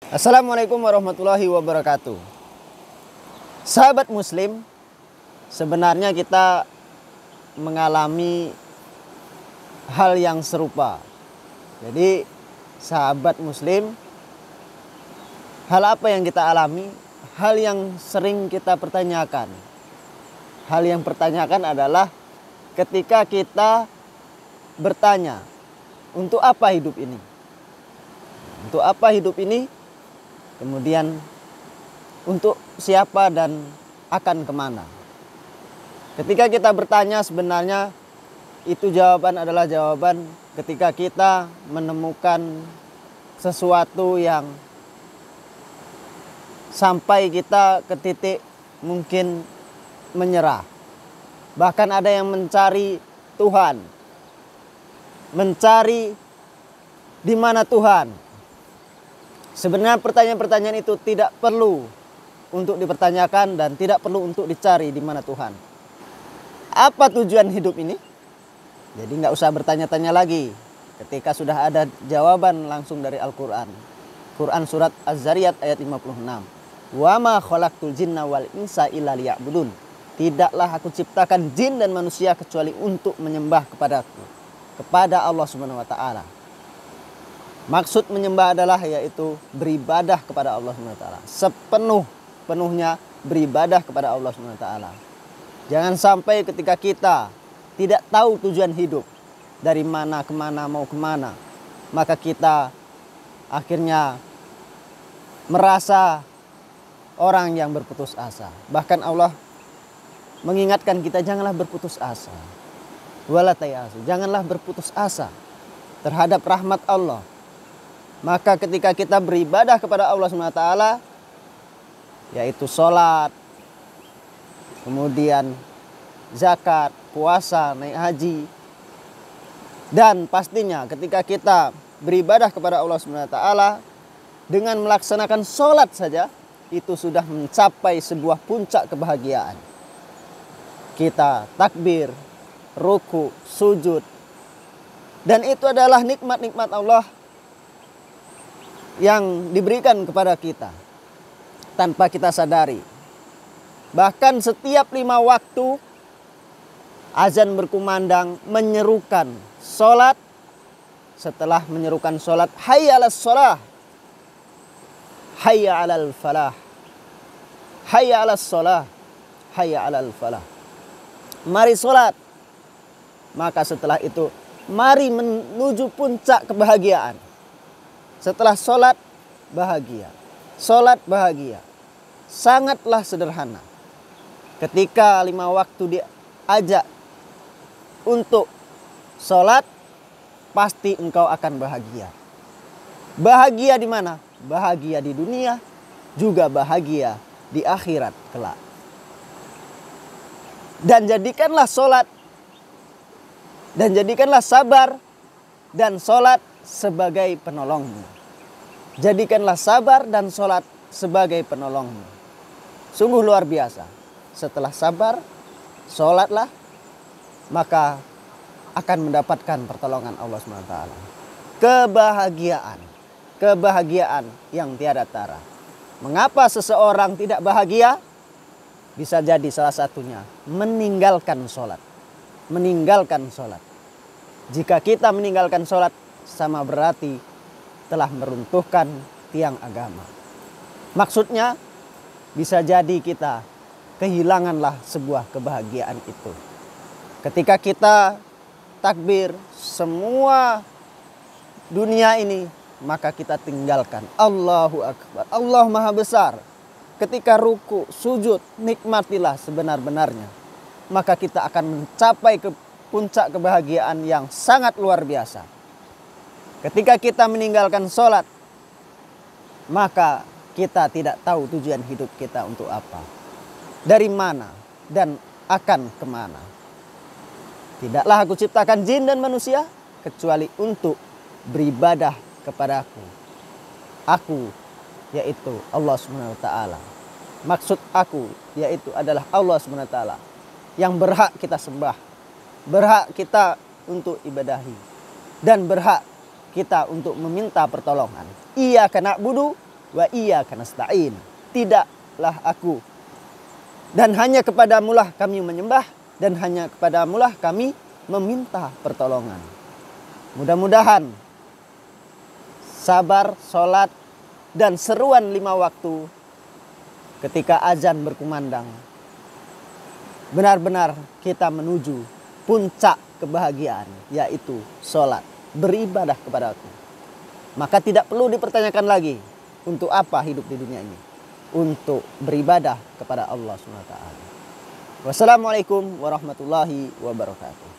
Assalamualaikum warahmatullahi wabarakatuh. Sahabat muslim, sebenarnya kita mengalami hal yang serupa. Jadi sahabat muslim, hal apa yang kita alami? Hal yang sering kita pertanyakan. Hal yang pertanyakan adalah ketika kita bertanya, untuk apa hidup ini? Untuk apa hidup ini? Kemudian untuk siapa dan akan kemana? Ketika kita bertanya, sebenarnya itu jawaban adalah jawaban ketika kita menemukan sesuatu yang sampai kita ke titik mungkin menyerah. Bahkan ada yang mencari Tuhan. Mencari di mana Tuhan. Sebenarnya pertanyaan-pertanyaan itu tidak perlu untuk dipertanyakan dan tidak perlu untuk dicari di mana Tuhan. Apa tujuan hidup ini? Jadi nggak usah bertanya-tanya lagi ketika sudah ada jawaban langsung dari Al-Quran. Quran surat Az-Zariyat ayat 56. Wa ma khalaqtul jinna wal insa illa liya'budun. Tidaklah aku ciptakan jin dan manusia kecuali untuk menyembah kepadaku, kepada Allah Subhanahu wa taala. Maksud menyembah adalah yaitu beribadah kepada Allah SWT. Sepenuhnya beribadah kepada Allah SWT. Jangan sampai ketika kita tidak tahu tujuan hidup, dari mana kemana mau kemana, maka kita akhirnya merasa orang yang berputus asa. Bahkan Allah mengingatkan kita, janganlah berputus asa. Wala tayasu, janganlah berputus asa terhadap rahmat Allah. Maka ketika kita beribadah kepada Allah SWT, yaitu sholat, kemudian zakat, puasa, naik haji, dan pastinya ketika kita beribadah kepada Allah SWT dengan melaksanakan sholat saja, itu sudah mencapai sebuah puncak kebahagiaan. Kita takbir, ruku, sujud, dan itu adalah nikmat-nikmat Allah yang diberikan kepada kita tanpa kita sadari. Bahkan setiap 5 waktu azan berkumandang menyerukan sholat. Setelah menyerukan sholat, hayya 'alas sholah, hayya 'alal falah, hayya 'alas sholah, hayya 'alal falah. Mari sholat. Maka setelah itu mari menuju puncak kebahagiaan. Setelah sholat bahagia. Sholat bahagia. Sangatlah sederhana. Ketika 5 waktu diajak untuk sholat, pasti engkau akan bahagia. Bahagia di mana? Bahagia di dunia, juga bahagia di akhirat kelak. Dan jadikanlah sholat, dan jadikanlah sabar dan sholat sebagai penolongmu. Jadikanlah sabar dan sholat sebagai penolongmu. Sungguh luar biasa. Setelah sabar, sholatlah, maka akan mendapatkan pertolongan Allah SWT. Kebahagiaan. Kebahagiaan yang tiada tara. Mengapa seseorang tidak bahagia? Bisa jadi salah satunya meninggalkan sholat. Meninggalkan sholat. Jika kita meninggalkan sholat, sama berarti telah meruntuhkan tiang agama. Maksudnya bisa jadi kita kehilanganlah sebuah kebahagiaan itu. Ketika kita takbir semua dunia ini, maka kita tinggalkan. Allahu Akbar, Allah Maha Besar. Ketika ruku, sujud, nikmatilah sebenar-benarnya. Maka kita akan mencapai ke puncak kebahagiaan yang sangat luar biasa. Ketika kita meninggalkan sholat, maka kita tidak tahu tujuan hidup kita untuk apa, dari mana, dan akan kemana. Tidaklah aku ciptakan jin dan manusia, kecuali untuk beribadah kepadaku. Aku, yaitu Allah SWT. Maksud aku, yaitu adalah Allah SWT, yang berhak kita sembah, berhak kita untuk ibadahi, dan berhak kita untuk meminta pertolongan. Iyyaka na'budu wa iyyaka nasta'in. Tidaklah aku dan hanya kepadamulah kami menyembah dan hanya kepadamulah kami meminta pertolongan. Mudah-mudahan sabar, sholat, dan seruan 5 waktu ketika azan berkumandang benar-benar kita menuju puncak kebahagiaan, yaitu sholat, beribadah kepada aku. Maka tidak perlu dipertanyakan lagi untuk apa hidup di dunia ini. Untuk beribadah kepada Allah SWT. Wassalamualaikum warahmatullahi wabarakatuh.